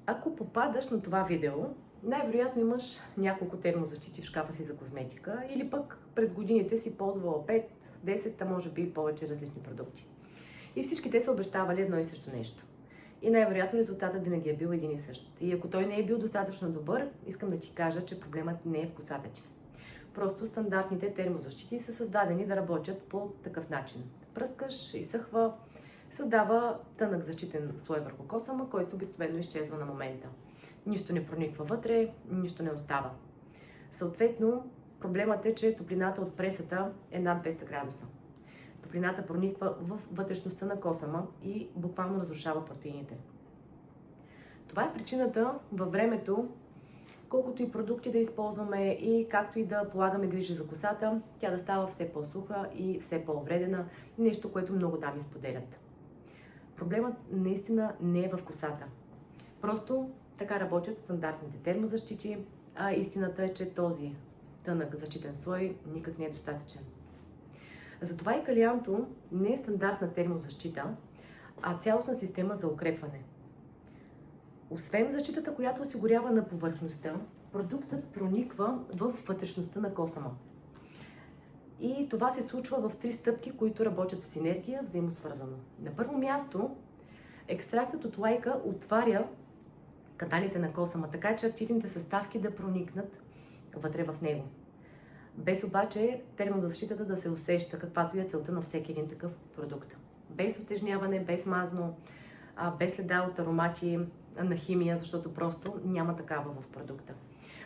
Ако попадаш на това видео, най-вероятно имаш няколко термозащити в шкафа си за козметика или пък през годините си ползвала 5, 10, а може би и повече различни продукти. И всички те са обещавали едно и също нещо. И най-вероятно резултатът винаги е бил един и същ. И ако той не е бил достатъчно добър, искам да ти кажа, че проблемът не е в косата ти. Просто стандартните термозащити са създадени да работят по такъв начин. Пръскаш, изсъхва, създава тънък защитен слой върху косама, който обикновено изчезва на момента. Нищо не прониква вътре, нищо не остава. Съответно, проблемът е, че топлината от пресата е над 200 градуса. Топлината прониква в вътрешността на косама и буквално разрушава протеините. Това е причината във времето, колкото и продукти да използваме и както и да полагаме грижи за косата, тя да става все по-суха и все по-увредена, нещо, което много дами споделят. Проблемът наистина не е в косата. Просто така работят стандартните термозащити, а истината е, че този тънък защитен слой никак не е достатъчен. Затова и Калианто не е стандартна термозащита, а цялостна система за укрепване. Освен защитата, която осигурява на повърхността, продуктът прониква в вътрешността на косама. И това се случва в 3 стъпки, които работят в синергия, взаимосвързано. На първо място, екстрактът от лайка отваря каналите на косама, така че активните съставки да проникнат вътре в него. Без обаче термозащитата да се усеща, каквато е целта на всеки един такъв продукт. Без отежняване, без мазно, без следа от аромати на химия, защото просто няма такава в продукта.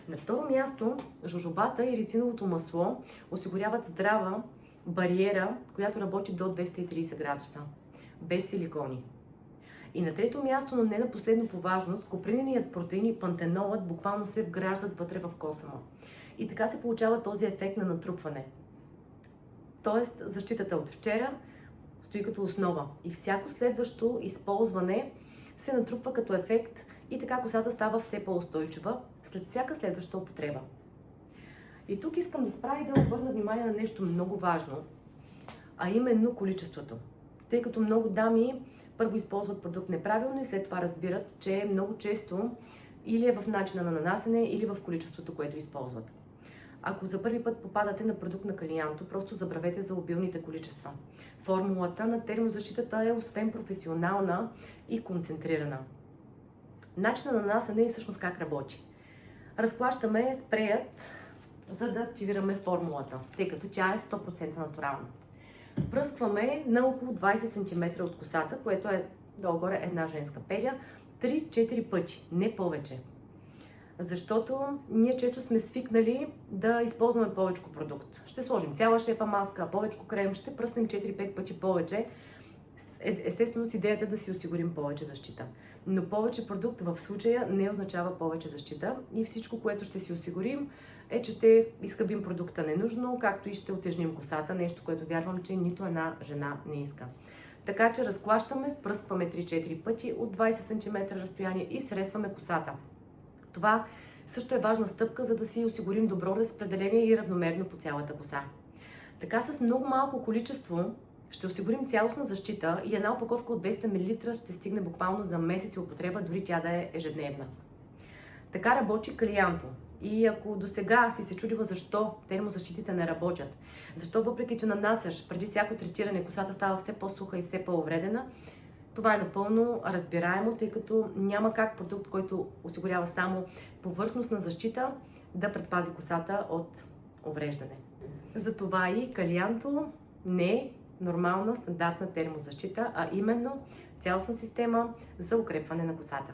На второ място, жожобата и рициновото масло осигуряват здрава бариера, която работи до 230 градуса, без силикони. И на трето място, но не на последно по важност, коприненият протеин и пантенолът буквално се вграждат вътре в косама. И така се получава този ефект на натрупване. Тоест, защитата от вчера стои като основа и всяко следващо използване се натрупва като ефект и така косата става все по-устойчива след всяка следваща употреба. И тук искам да спра и да обърна внимание на нещо много важно, а именно количеството. Тъй като много дами първо използват продукт неправилно и след това разбират, че много често или е в начина на нанасене, или в количеството, което използват. Ако за първи път попадате на продукт на Калианто, просто забравете за обилните количества. Формулата на термозащитата е освен професионална и концентрирана. Начинът на нанасене е всъщност как работи. Разклащаме спреят, за да активираме формулата, тъй като тя е 100% натурална. Впръскваме на около 20 см от косата, което е долу-горе една женска педя, 3-4 пъти, не повече. Защото ние често сме свикнали да използваме повече продукт. Ще сложим цяла шепа маска, повече крем, ще пръснем 4-5 пъти повече. Естествено с идеята да си осигурим повече защита. Но повече продукт в случая не означава повече защита и всичко, което ще си осигурим е, че ще изхъбим продукта ненужно, както и ще утежним косата, нещо, което вярвам, че нито една жена не иска. Така че разклащаме, впръскваме 3-4 пъти от 20 см разстояние и сресваме косата. Това също е важна стъпка, за да си осигурим добро разпределение и равномерно по цялата коса. Така с много малко количество ще осигурим цялостна защита и една опаковка от 200 мл ще стигне буквално за месеци употреба, дори тя да е ежедневна. Така работи Калианто. И ако до сега си се чудила защо термозащитите не работят, защо въпреки че нанасяш преди всяко третиране косата става все по-суха и все по-увредена, това е напълно разбираемо, тъй като няма как продукт, който осигурява само повърхностна защита, да предпази косата от увреждане. Затова и Калианто не е нормална стандартна термозащита, а именно цялостна система за укрепване на косата.